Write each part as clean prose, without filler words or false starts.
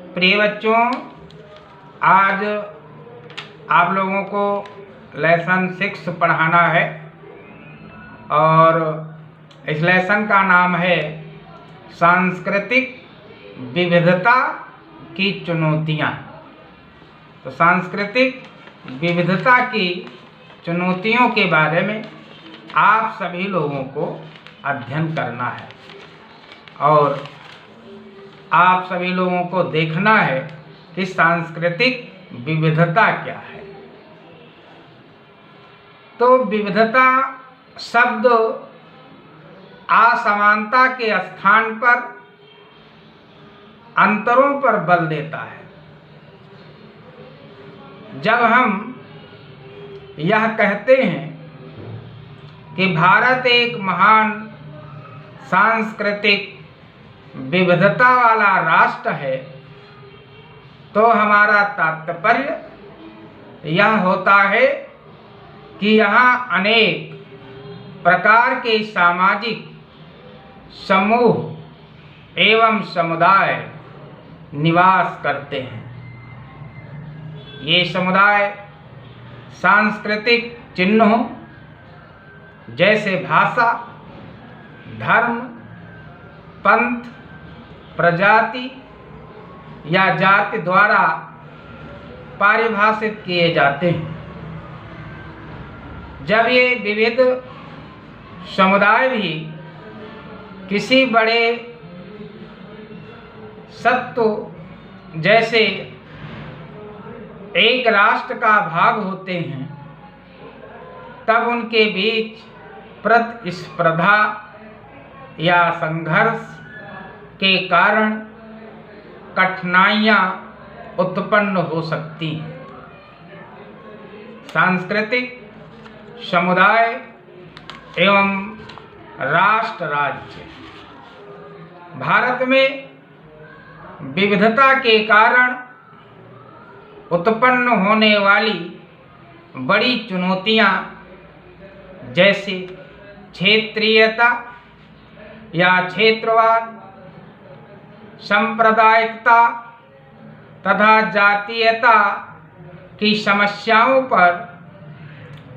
प्रिय बच्चों, आज आप लोगों को लेसन 6 पढ़ाना है और इस लेसन का नाम है सांस्कृतिक विविधता की चुनौतियाँ। तो सांस्कृतिक विविधता की चुनौतियों के बारे में आप सभी लोगों को अध्ययन करना है और आप सभी लोगों को देखना है कि सांस्कृतिक विविधता क्या है। तो विविधता शब्द असमानता के स्थान पर अंतरों पर बल देता है। जब हम यह कहते हैं कि भारत एक महान सांस्कृतिक विविधता वाला राष्ट्र है, तो हमारा तात्पर्य यह होता है कि यहाँ अनेक प्रकार के सामाजिक समूह एवं समुदाय निवास करते हैं। ये समुदाय सांस्कृतिक चिन्हों जैसे भाषा, धर्म, पंथ, प्रजाति या जाति द्वारा परिभाषित किए जाते हैं। जब ये विविध समुदाय भी किसी बड़े सत्व जैसे एक राष्ट्र का भाग होते हैं, तब उनके बीच प्रतिस्पर्धा या संघर्ष के कारण कठिनाइयाँ उत्पन्न हो सकती हैं। सांस्कृतिक समुदाय एवं राष्ट्र राज्य भारत में विविधता के कारण उत्पन्न होने वाली बड़ी चुनौतियाँ जैसे क्षेत्रीयता या क्षेत्रवाद, सांप्रदायिकता तथा जातीयता की समस्याओं पर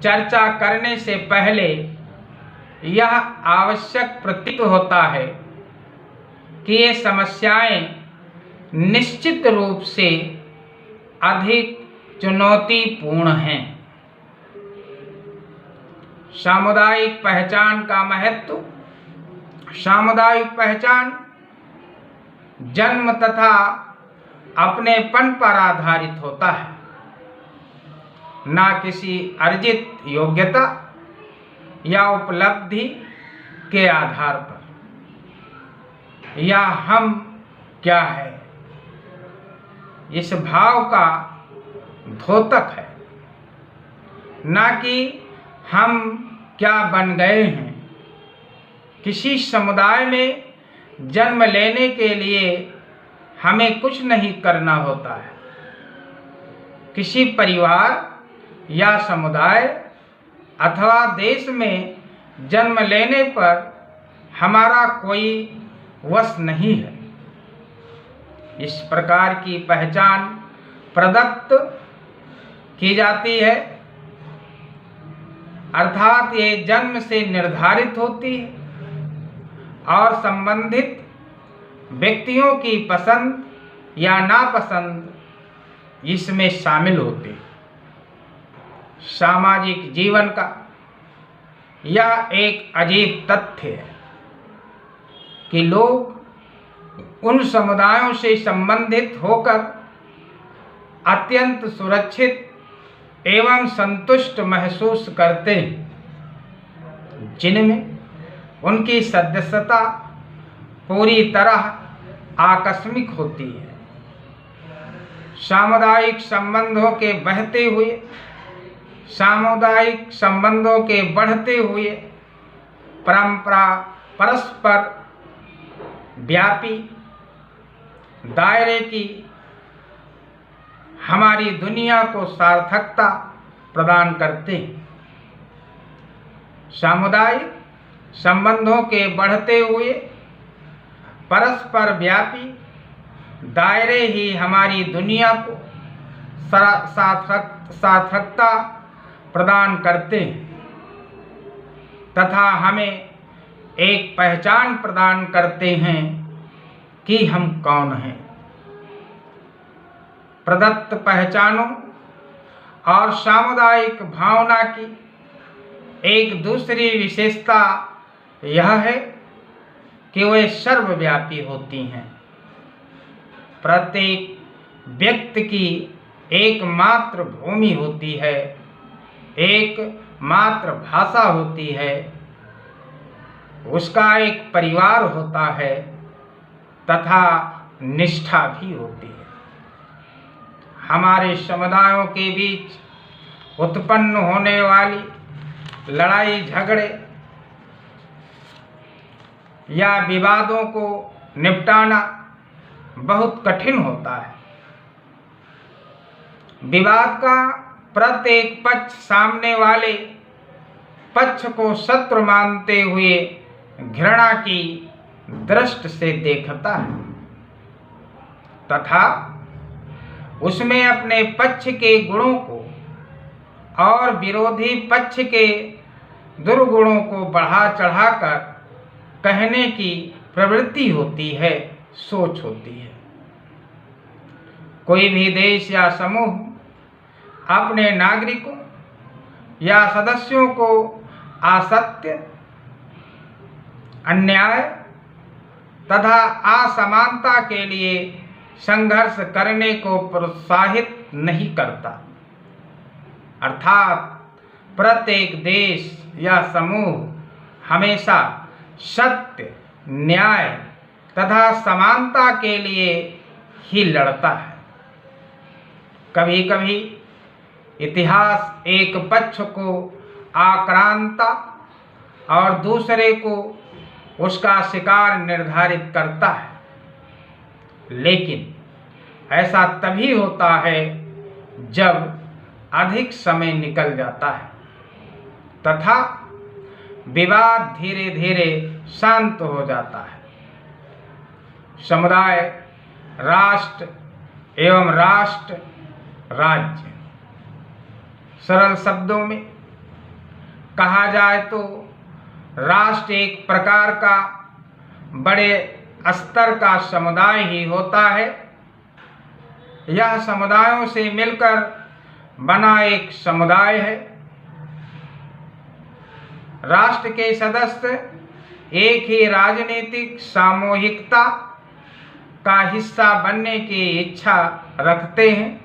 चर्चा करने से पहले यह आवश्यक प्रतीत होता है कि ये समस्याएं निश्चित रूप से अधिक चुनौतीपूर्ण हैं। सामुदायिक पहचान का महत्व। सामुदायिक पहचान जन्म तथा अपनेपन पर आधारित होता है, न किसी अर्जित योग्यता या उपलब्धि के आधार पर। या हम क्या है, इस भाव का द्योतक है, न कि हम क्या बन गए हैं। किसी समुदाय में जन्म लेने के लिए हमें कुछ नहीं करना होता है। किसी परिवार या समुदाय अथवा देश में जन्म लेने पर हमारा कोई वश नहीं है। इस प्रकार की पहचान प्रदत्त की जाती है, अर्थात ये जन्म से निर्धारित होती है और संबंधित व्यक्तियों की पसंद या नापसंद इसमें शामिल होते हैं। सामाजिक जीवन का यह एक अजीब तथ्य है कि लोग उन समुदायों से संबंधित होकर अत्यंत सुरक्षित एवं संतुष्ट महसूस करते हैं, जिनमें उनकी सदस्यता पूरी तरह आकस्मिक होती है। सामुदायिक संबंधों के बढ़ते हुए परस्पर व्यापी दायरे की हमारी दुनिया को सार्थकता प्रदान करते हैं। सामुदायिक संबंधों के बढ़ते हुए परस्पर व्यापी दायरे ही हमारी दुनिया को सार्थकता प्रदान करते हैं तथा हमें एक पहचान प्रदान करते हैं कि हम कौन हैं। प्रदत्त पहचानों और सामुदायिक भावना की एक दूसरी विशेषता यह है कि वे सर्वव्यापी होती हैं। प्रत्येक व्यक्ति की एक मात्र भूमि होती है, एक मात्र भाषा होती है, उसका एक परिवार होता है तथा निष्ठा भी होती है। हमारे समुदायों के बीच उत्पन्न होने वाली लड़ाई झगड़े या विवादों को निपटाना बहुत कठिन होता है। विवाद का प्रत्येक पक्ष सामने वाले पक्ष को शत्रु मानते हुए घृणा की दृष्टि से देखता है तथा उसमें अपने पक्ष के गुणों को और विरोधी पक्ष के दुर्गुणों को बढ़ा चढ़ाकर कहने की प्रवृत्ति होती है, सोच होती है। कोई भी देश या समूह अपने नागरिकों या सदस्यों को असत्य, अन्याय तथा असमानता के लिए संघर्ष करने को प्रोत्साहित नहीं करता। अर्थात प्रत्येक देश या समूह हमेशा सत्य, न्याय तथा समानता के लिए ही लड़ता है। कभी कभी इतिहास एक पक्ष को आक्रांता और दूसरे को उसका शिकार निर्धारित करता है, लेकिन ऐसा तभी होता है जब अधिक समय निकल जाता है तथा विवाद धीरे धीरे शांत हो जाता है। समुदाय, राष्ट्र एवं राष्ट्र राज्य। सरल शब्दों में कहा जाए तो राष्ट्र एक प्रकार का बड़े स्तर का समुदाय ही होता है। यह समुदायों से मिलकर बना एक समुदाय है। राष्ट्र के सदस्य एक ही राजनीतिक सामूहिकता का हिस्सा बनने की इच्छा रखते हैं।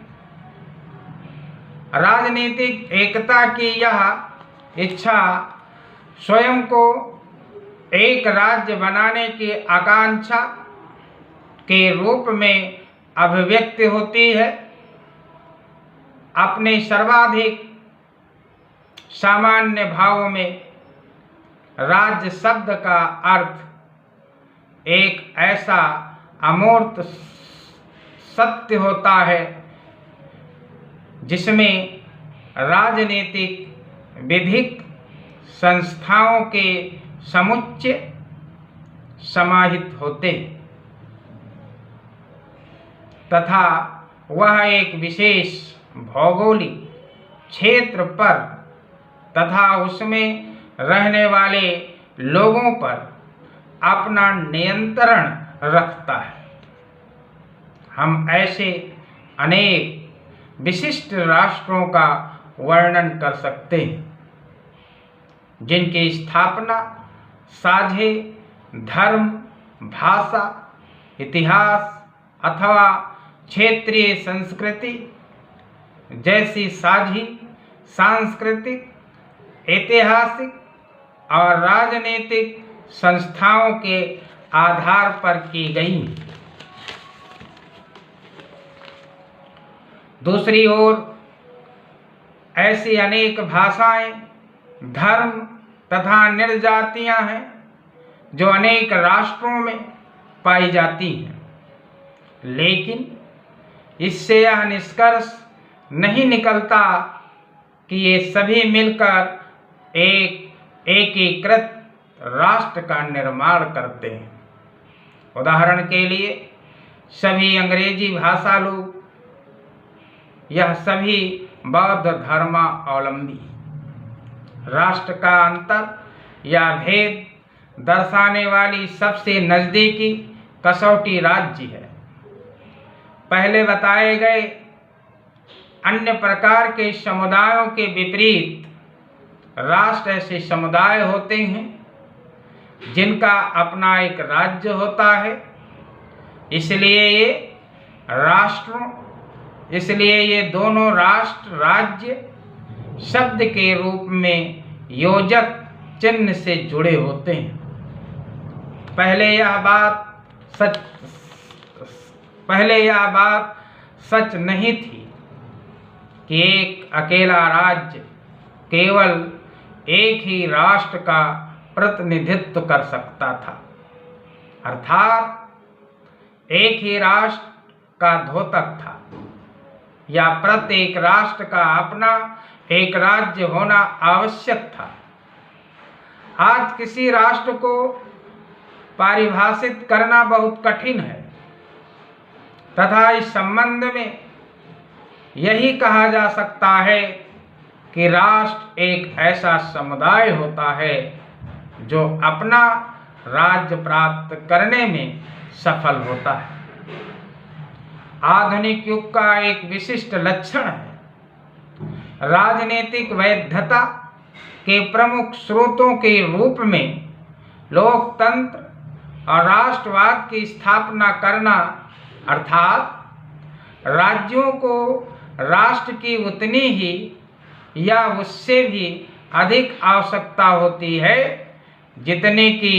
राजनीतिक एकता की यह इच्छा स्वयं को एक राज्य बनाने की आकांक्षा के रूप में अभिव्यक्त होती है। अपने सर्वाधिक सामान्य भावों में राज्य शब्द का अर्थ एक ऐसा अमूर्त सत्य होता है जिसमें राजनीतिक विधिक संस्थाओं के समुच्चय समाहित होते तथा वह एक विशेष भौगोलिक क्षेत्र पर तथा उसमें रहने वाले लोगों पर अपना नियंत्रण रखता है। हम ऐसे अनेक विशिष्ट राष्ट्रों का वर्णन कर सकते हैं जिनकी स्थापना साझे धर्म, भाषा, इतिहास अथवा क्षेत्रीय संस्कृति जैसी साझी सांस्कृतिक, ऐतिहासिक और राजनीतिक संस्थाओं के आधार पर की गई। दूसरी ओर ऐसी अनेक भाषाएं, धर्म तथा निर्जातियां हैं जो अनेक राष्ट्रों में पाई जाती हैं, लेकिन इससे यह निष्कर्ष नहीं निकलता कि ये सभी मिलकर एक एकीकृत राष्ट्र का निर्माण करते हैं। उदाहरण के लिए सभी अंग्रेजी भाषा लोग, यह सभी बौद्ध धर्मावलंबी राष्ट्र का अंतर या भेद दर्शाने वाली सबसे नज़दीकी कसौटी राज्य है। पहले बताए गए अन्य प्रकार के समुदायों के विपरीत राष्ट्र ऐसे समुदाय होते हैं जिनका अपना एक राज्य होता है। इसलिए ये दोनों राष्ट्र राज्य शब्द के रूप में योजक चिन्ह से जुड़े होते हैं। पहले यह बात सच नहीं थी कि एक अकेला राज्य केवल एक ही राष्ट्र का प्रतिनिधित्व कर सकता था, अर्थात एक ही राष्ट्र का द्योतक था, या प्रत्येक राष्ट्र का अपना एक राज्य होना आवश्यक था। आज किसी राष्ट्र को परिभाषित करना बहुत कठिन है तथा इस संबंध में यही कहा जा सकता है कि राष्ट्र एक ऐसा समुदाय होता है जो अपना राज्य प्राप्त करने में सफल होता है। आधुनिक युग का एक विशिष्ट लक्षण है राजनीतिक वैधता के प्रमुख स्रोतों के रूप में लोकतंत्र और राष्ट्रवाद की स्थापना करना, अर्थात राज्यों को राष्ट्र की उतनी ही या उससे भी अधिक आवश्यकता होती है जितने की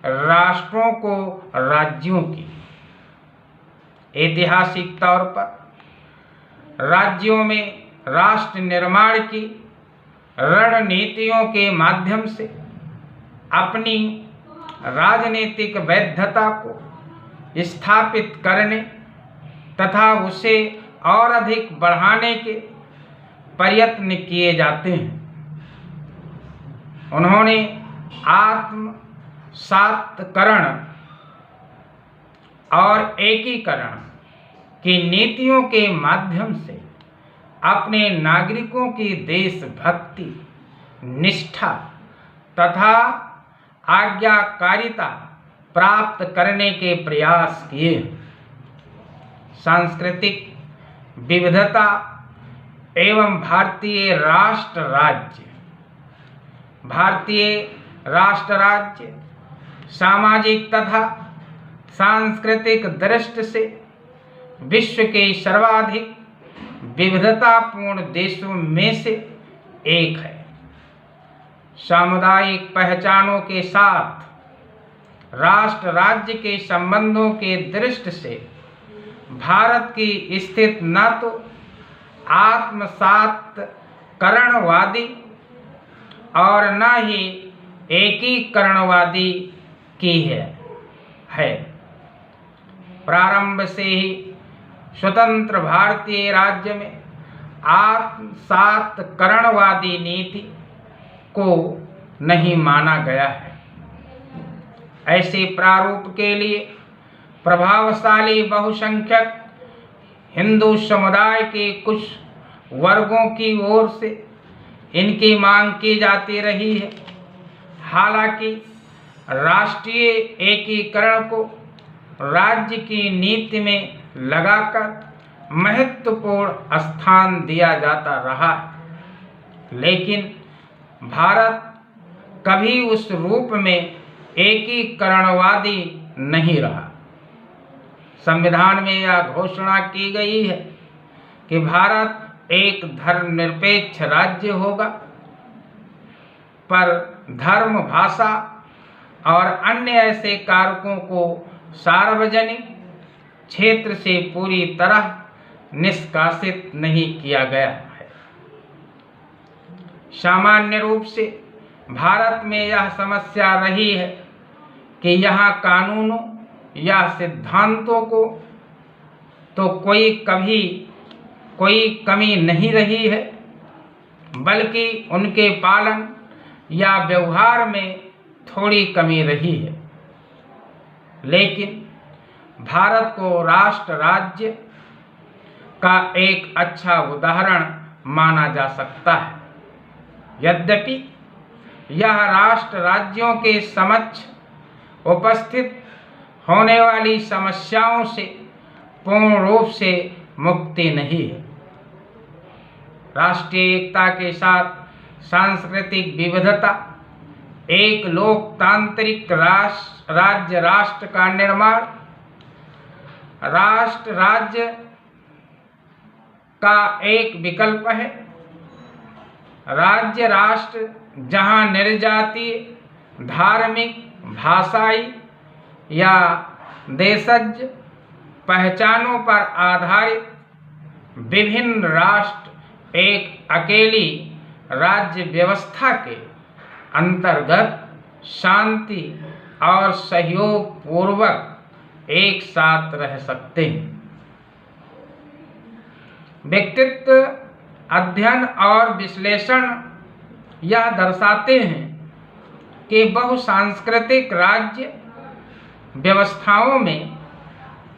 राष्ट्रों को राज्यों की। ऐतिहासिक तौर पर राज्यों में राष्ट्र निर्माण की रणनीतियों के माध्यम से अपनी राजनीतिक वैधता को स्थापित करने तथा उसे और अधिक बढ़ाने के प्रयत्न किए जाते हैं। उन्होंने आत्मसातकरण और एकीकरण की नीतियों के माध्यम से अपने नागरिकों की देशभक्ति, निष्ठा तथा आज्ञाकारिता प्राप्त करने के प्रयास किए। सांस्कृतिक विविधता एवं भारतीय राष्ट्र राज्य सामाजिक तथा सांस्कृतिक दृष्टि से विश्व के सर्वाधिक विविधतापूर्ण देशों में से एक है। सामुदायिक पहचानों के साथ राष्ट्र राज्य के संबंधों के दृष्टि से भारत की स्थिति न तो आत्मसातकरणवादी और न ही एकीकरणवादी की है। प्रारंभ से ही स्वतंत्र भारतीय राज्य में आत्मसातकरणवादी नीति को नहीं माना गया है। ऐसे प्रारूप के लिए प्रभावशाली बहुसंख्यक हिंदू समुदाय के कुछ वर्गों की ओर से इनकी मांग की जाती रही है। हालांकि राष्ट्रीय एकीकरण को राज्य की नीति में लगाकर महत्वपूर्ण स्थान दिया जाता रहा है, लेकिन भारत कभी उस रूप में एकीकरणवादी नहीं रहा। संविधान में यह घोषणा की गई है कि भारत एक धर्मनिरपेक्ष राज्य होगा, पर धर्म, भाषा और अन्य ऐसे कारकों को सार्वजनिक क्षेत्र से पूरी तरह निष्कासित नहीं किया गया है। सामान्य रूप से भारत में यह समस्या रही है कि यहाँ कानूनों या सिद्धांतों को तो कभी कोई कमी नहीं रही है, बल्कि उनके पालन या व्यवहार में थोड़ी कमी रही है। लेकिन भारत को राष्ट्र राज्य का एक अच्छा उदाहरण माना जा सकता है। यद्यपि यह राष्ट्र राज्यों के समक्ष उपस्थित होने वाली समस्याओं से पूर्ण रूप से मुक्ति नहीं है। राष्ट्रीय एकता के साथ सांस्कृतिक विविधता, एक लोकतांत्रिक राज्य राष्ट्र का निर्माण, राष्ट्र राज्य का एक विकल्प है। राज्य राष्ट्र जहां निर्जातीय, धार्मिक, भाषाई या देशज पहचानों पर आधारित विभिन्न राष्ट्र एक अकेली राज्य व्यवस्था के अंतर्गत शांति और सहयोग पूर्वक एक साथ रह सकते हैं। व्यक्तित्व अध्ययन और विश्लेषण यह दर्शाते हैं कि बहुसांस्कृतिक राज्य व्यवस्थाओं में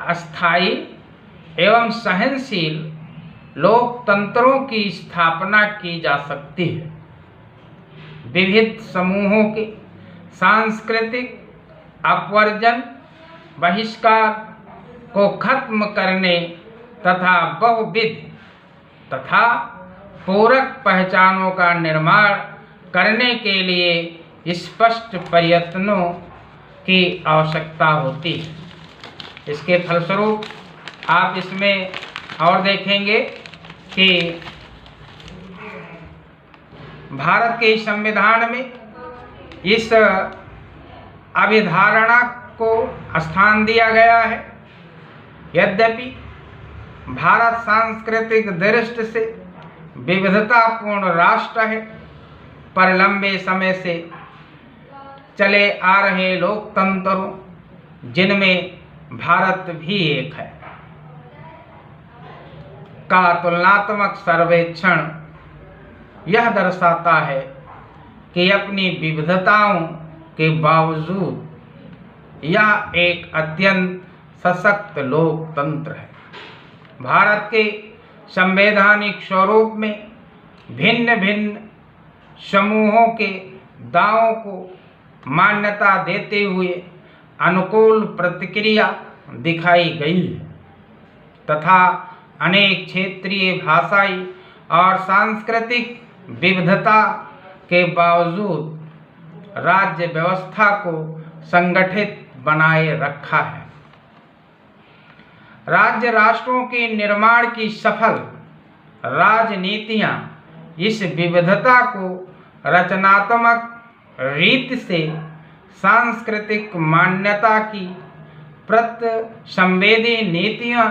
अस्थायी एवं सहनशील लोकतंत्रों की स्थापना की जा सकती है। विविध समूहों के सांस्कृतिक अपवर्जन, बहिष्कार को खत्म करने तथा बहुविध तथा पूरक पहचानों का निर्माण करने के लिए स्पष्ट प्रयत्नों की आवश्यकता होती है। इसके फलस्वरूप आप इसमें और देखेंगे कि भारत के संविधान में इस अभिधारणा को स्थान दिया गया है। यद्यपि भारत सांस्कृतिक दृष्टि से विविधतापूर्ण राष्ट्र है, पर लंबे समय से चले आ रहे लोकतंत्रों, जिनमें भारत भी एक है, का तुलनात्मक सर्वेक्षण यह दर्शाता है कि अपनी विविधताओं के बावजूद यह एक अत्यंत सशक्त लोकतंत्र है। भारत के संवैधानिक स्वरूप में भिन्न भिन्न समूहों के दावों को मान्यता देते हुए अनुकूल प्रतिक्रिया दिखाई गई है तथा अनेक क्षेत्रीय, भाषाई और सांस्कृतिक विविधता के बावजूद राज्य व्यवस्था को संगठित बनाए रखा है। राज्य राष्ट्रों के निर्माण की सफल राजनीतियां इस विविधता को रचनात्मक रीति से सांस्कृतिक मान्यता की प्रतिसंवेदी नीतियां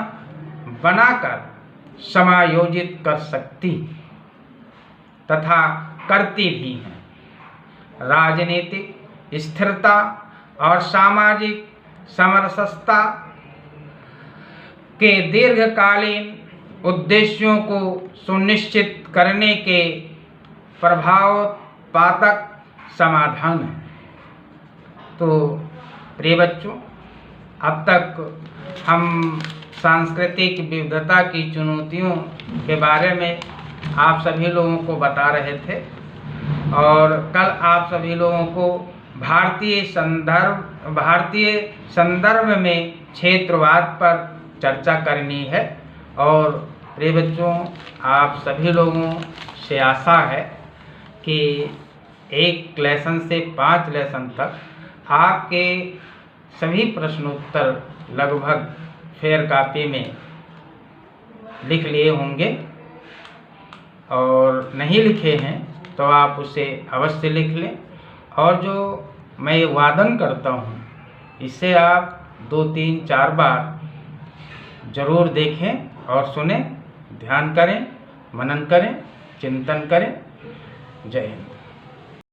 बनाकर समायोजित कर सकती तथा करती भी हैं। राजनीतिक स्थिरता और सामाजिक समरसता के दीर्घकालीन उद्देश्यों को सुनिश्चित करने के प्रभावपातक समाधान है। तो प्रिय बच्चों, अब तक हम सांस्कृतिक विविधता की चुनौतियों के बारे में आप सभी लोगों को बता रहे थे और कल आप सभी लोगों को भारतीय संदर्भ में क्षेत्रवाद पर चर्चा करनी है। और प्रिय बच्चों, आप सभी लोगों से आशा है कि एक लेसन से 5 लेसन तक आपके सभी प्रश्नोत्तर लगभग फेयर कॉपी में लिख लिए होंगे, और नहीं लिखे हैं तो आप उसे अवश्य लिख लें। और जो मैं वादन करता हूँ, इसे आप 2, 3, 4 बार जरूर देखें और सुनें, ध्यान करें, मनन करें, चिंतन करें। जय हिंद।